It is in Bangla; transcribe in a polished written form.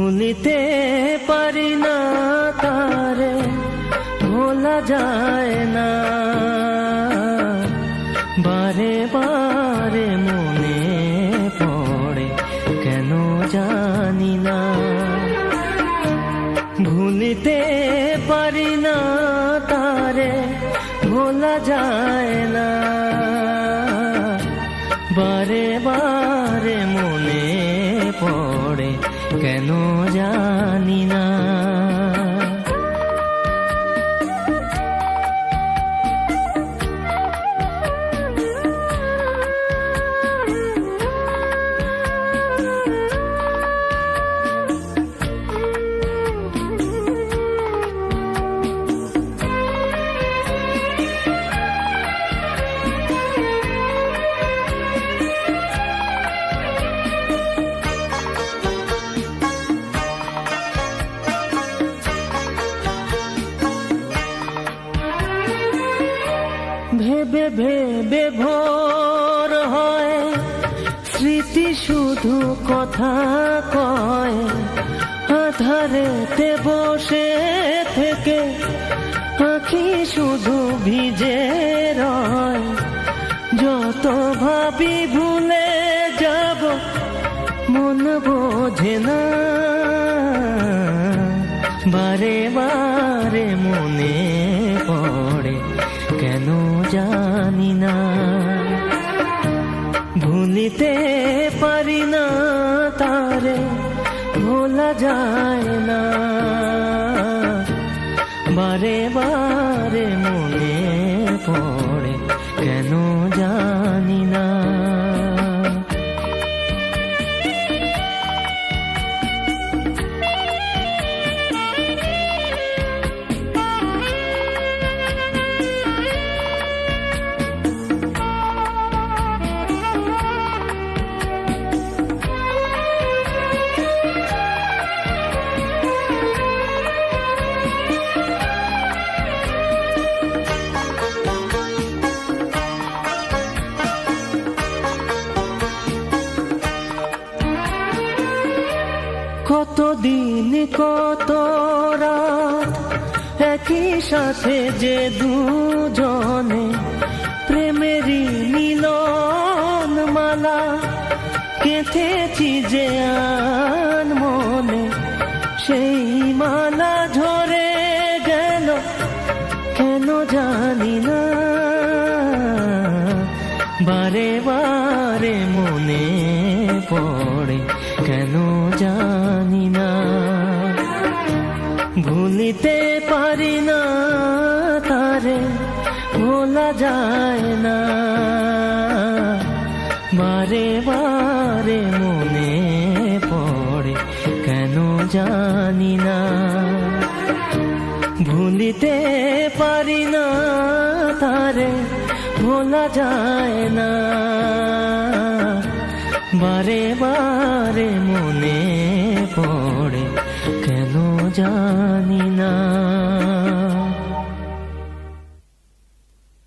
ভুলিতে পারি না তারে, ভোলা যায় না। বারে বারে মনে পড়ে, কেন জানি না। ভুলিতে পারি না তারে, ভোলা যায় না। বারে বারে মনে পড়ে, কেন জানি না। ভেবে ভেবে ভোর হয়, স্মৃতি শুধু কথা কয়। আধারেতে বসে থেকে আঁখি শুধু ভিজে রয়। যত ভাবি ভুলে যাব, মন বোঝে না। বারে বারে মনে পড়ে, কেন জানি না। ভুলিতে পারি না তারে, ভোলা যায় না। বারে বারে মনে পড়ে, কেন জানি না। কতদিন কত রাত একই সাথে যে দুজনে, প্রেমেরই মিলন মালা গেঁথেছি যে আন মনে। সেই মালা ঝরে গেল, কেন জানি না। বারে বারে মনে পড়ে, কেন জানি না। ভুলিতে পারি না তারে, ভোলা যায় না। বারে বারে মনে পড়ে, কেন জানি না। ভুলিতে পারি না তারে, ভোলা যায় না। বারে বারে মনে পড়ে, কেন জানি না।